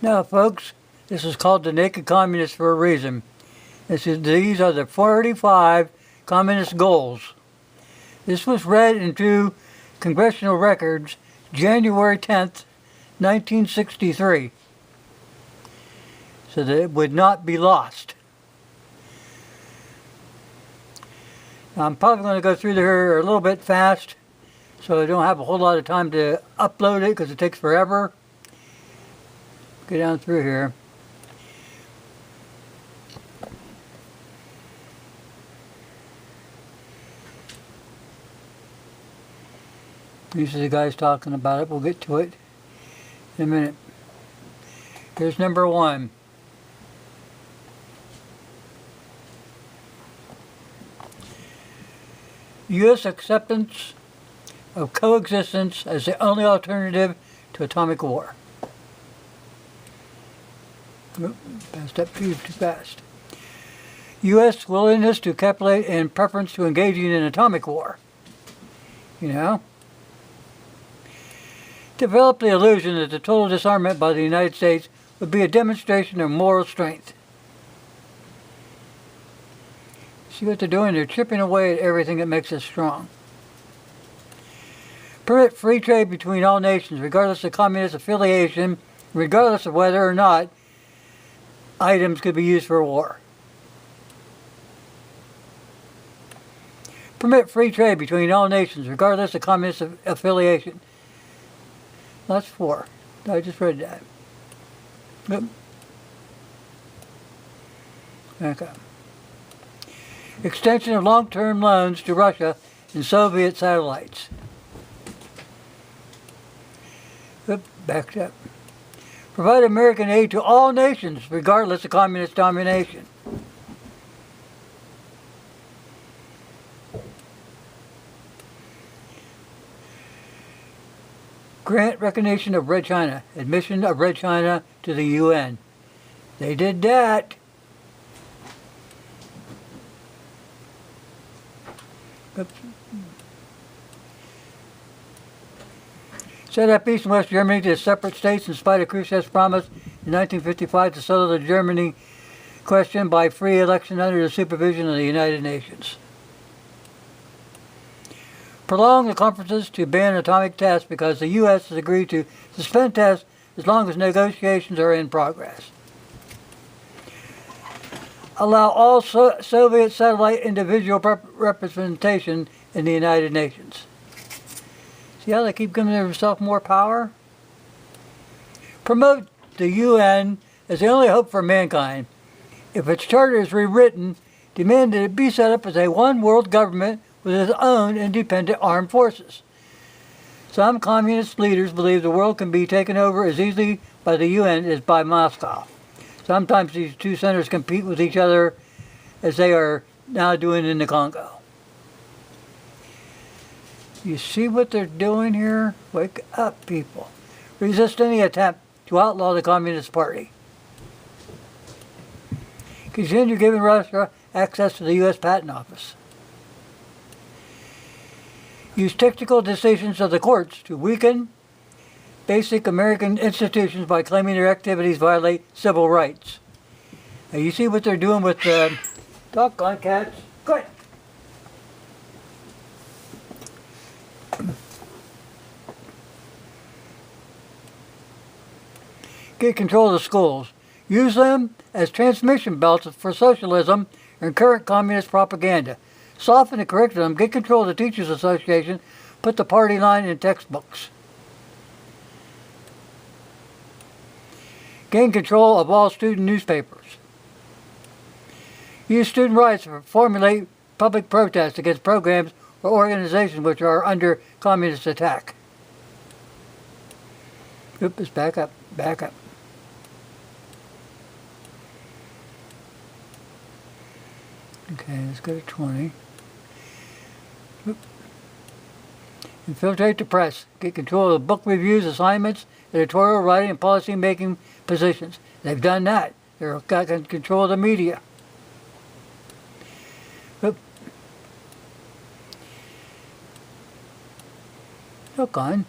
Now, folks, this is called the Naked Communist for a reason. These are the 45 communist goals. This was read into Congressional records January 10th, 1963, so that it would not be lost. Now, I'm probably going to go through here a little bit fast, so I don't have a whole lot of time to upload it because it takes forever. Get down through here. These are the guys talking about it. We'll get to it in a minute. Here's number 1. U.S. acceptance of coexistence as the only alternative to atomic war. Oop, passed up too fast. U.S. willingness to capitulate in preference to engaging in atomic war. You know? Developed the illusion that the total disarmament by the United States would be a demonstration of moral strength. See what they're doing? They're chipping away at everything that makes us strong. Permit free trade between all nations, regardless of communist affiliation, regardless of whether or not items could be used for war. Permit free trade between all nations, regardless of communist affiliation. That's 4. I just read that. Yep. Okay. Extension of long-term loans to Russia and Soviet satellites. Oop, backed up. Provide American aid to all nations, regardless of communist domination. Grant recognition of Red China, admission of Red China to the UN. They did that. Oops. Set up East and West Germany as separate states in spite of Khrushchev's promise in 1955 to settle the Germany question by free election under the supervision of the United Nations. Prolong the conferences to ban atomic tests because the U.S. has agreed to suspend tests as long as negotiations are in progress. Allow all Soviet satellite individual representation in the United Nations. See how they keep giving themselves more power? Promote the UN as the only hope for mankind. If its charter is rewritten, demand that it be set up as a one world government with its own independent armed forces. Some communist leaders believe the world can be taken over as easily by the UN as by Moscow. Sometimes these two centers compete with each other as they are now doing in the Congo. You see what they're doing here? Wake up, people. Resist any attempt to outlaw the Communist Party. Continue giving Russia access to the U.S. Patent Office. Use technical decisions of the courts to weaken basic American institutions by claiming their activities violate civil rights. Now you see what they're doing with the doggone cats. Good. Get control of the schools. Use them as transmission belts for socialism and current communist propaganda. Soften the curriculum, get control of the Teachers Association, put the party line in textbooks. Gain control of all student newspapers. Use student rights to formulate public protests against programs or organizations which are under communist attack. Oops, back up, back up. Okay, let's go to 20. Oop. Infiltrate the press. Get control of book reviews, assignments, editorial writing, and policy-making positions. They've done that. They've got control of the media. Oop. Look on.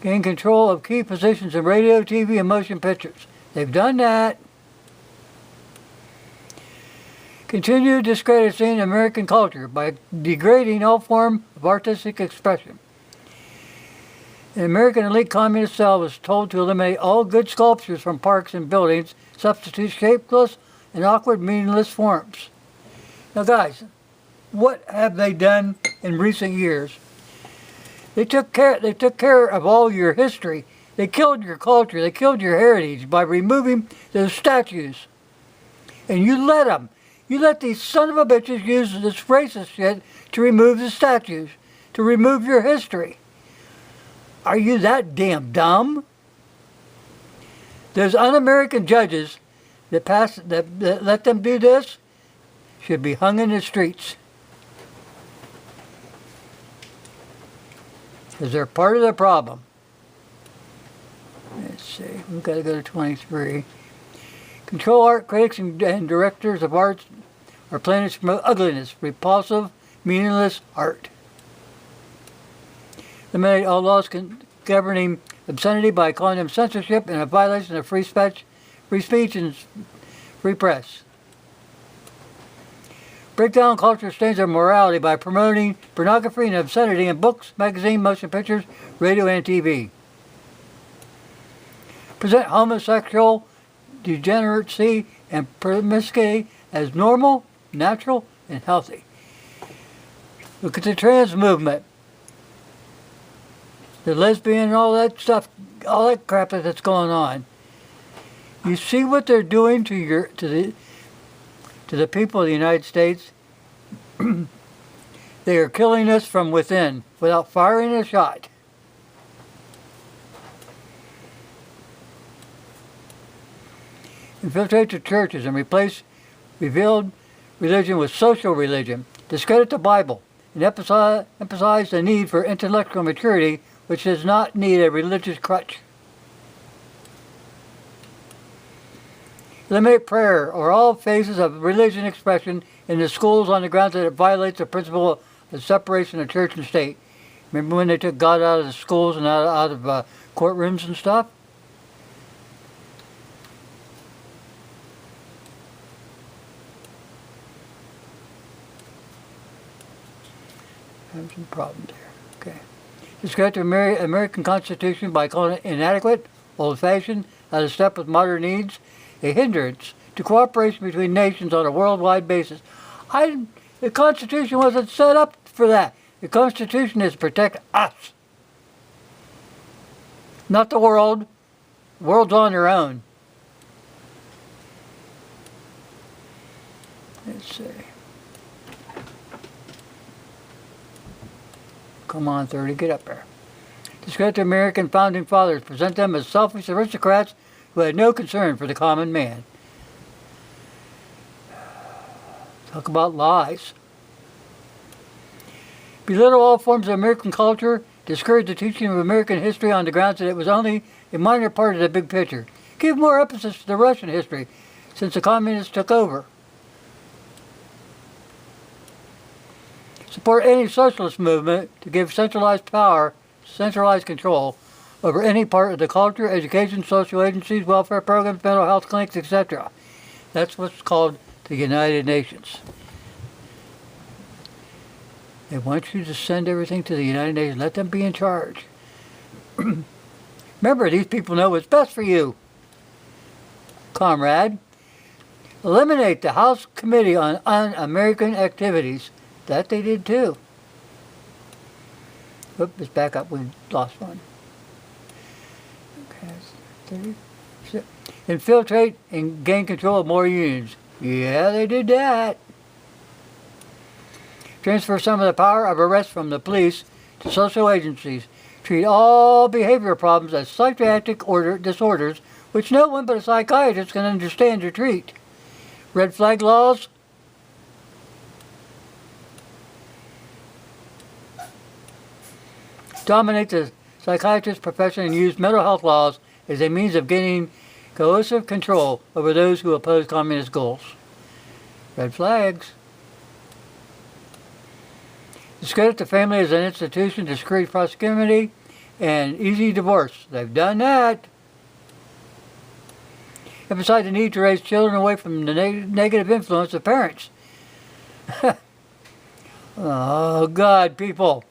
gain control of key positions in radio, TV, and motion pictures. They've done that. Continue discrediting American culture by degrading all form of artistic expression. An American elite communist cell was told to eliminate all good sculptures from parks and buildings, substitute shapeless and awkward, meaningless forms. Now, guys, what have they done in recent years? They took care of all your history. They killed your culture. They killed your heritage by removing those statues. And you let them. You let these son of a bitches use this racist shit to remove the statues, to remove your history. Are you that damn dumb? Those un-American judges that let them do this should be hung in the streets. Because they're part of the problem. Let's see, we've got to go to 23. Control art critics and directors of arts are planning to promote ugliness, repulsive, meaningless art. Eliminate all laws governing obscenity by calling them censorship and a violation of free speech and free press. Break down cultural standards of morality by promoting pornography and obscenity in books, magazines, motion pictures, radio, and TV. Present homosexual degeneracy and promiscuity as normal, natural, and healthy. Look at the trans movement. The lesbian and all that stuff, all that crap that's going on. You see what they're doing to the people of the United States? They are killing us from within without firing a shot. Infiltrate the churches and replace revealed religion with social religion. Discredit the Bible and emphasize the need for intellectual maturity, which does not need a religious crutch. Eliminate prayer or all phases of religion expression in the schools on the grounds that it violates the principle of separation of church and state. Remember when they took God out of the schools and out of courtrooms and stuff? Have some problems here. Okay. Discredit the American Constitution by calling it inadequate, old-fashioned, out of step with modern needs, a hindrance to cooperation between nations on a worldwide basis. The Constitution wasn't set up for that. The Constitution is to protect us, not the world. The world's on their own. Let's see. Come on, 30, get up there. Discredit the American founding fathers. Present them as selfish aristocrats who had no concern for the common man. Talk about lies. Belittle all forms of American culture. Discourage the teaching of American history on the grounds that it was only a minor part of the big picture. Give more emphasis to the Russian history since the communists took over. Support any socialist movement to give centralized power, centralized control over any part of the culture, education, social agencies, welfare programs, mental health clinics, etc. That's what's called the United Nations. They want you to send everything to the United Nations. Let them be in charge. Remember, these people know what's best for you, comrade. Eliminate the House Committee on Un-American Activities. That they did too. Whoop, let's back up. We lost one. Okay, infiltrate and gain control of more unions. Yeah, they did that. Transfer some of the power of arrest from the police to social agencies. Treat all behavioral problems as psychiatric disorders, which no one but a psychiatrist can understand or treat. Red flag laws. Dominate the psychiatrist profession and use mental health laws as a means of gaining coercive control over those who oppose communist goals. Red flags. Discredit the family as an institution, discourage proximity and easy divorce. They've done that. Emphasize the need to raise children away from the negative influence of parents. Oh, God, people.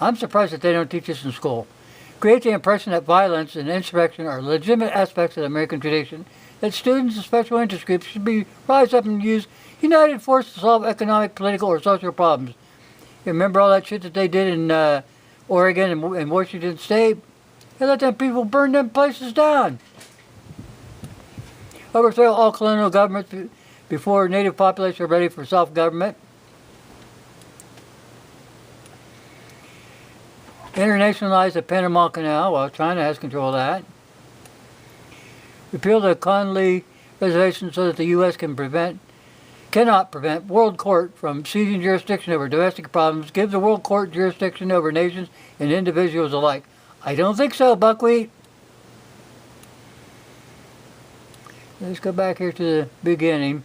I'm surprised that they don't teach this in school. Create the impression that violence and insurrection are legitimate aspects of the American tradition, that students and special interest groups should rise up and use united force to solve economic, political, or social problems. You remember all that shit that they did in Oregon and Washington State? They let them people burn them places down. Overthrow all colonial governments before native populations are ready for self-government. Internationalize the Panama Canal. Well, China has control of that. Repeal the Conley Reservation so that the U.S. cannot prevent World Court from seizing jurisdiction over domestic problems. Give the World Court jurisdiction over nations and individuals alike. I don't think so, Buckwheat. Let's go back here to the beginning.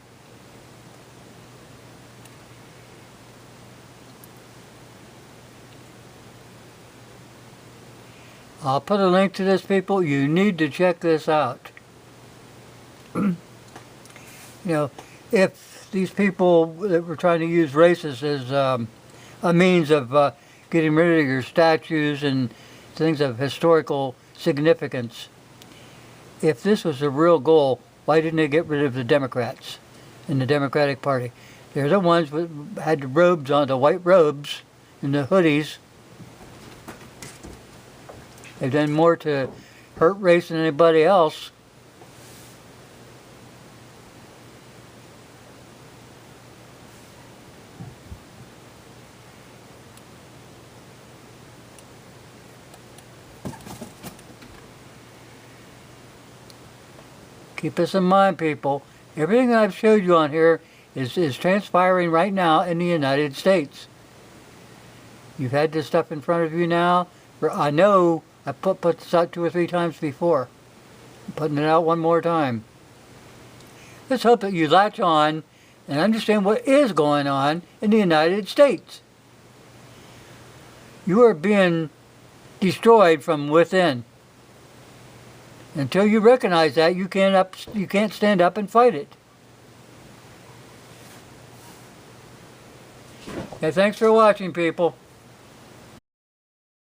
I'll put a link to this, people. You need to check this out. You know, if these people that were trying to use races as a means of getting rid of your statues and things of historical significance, if this was the real goal, why didn't they get rid of the Democrats and the Democratic Party? They're the ones that had the robes on, the white robes and the hoodies. They've done more to hurt race than anybody else. Keep this in mind, people. Everything that I've showed you on here is transpiring right now in the United States. You've had this stuff in front of you now. I know I put this out 2 or 3 times before. I'm putting it out one more time. Let's hope that you latch on and understand what is going on in the United States. You are being destroyed from within. Until you recognize that, you can't stand up and fight it. Okay, thanks for watching, people.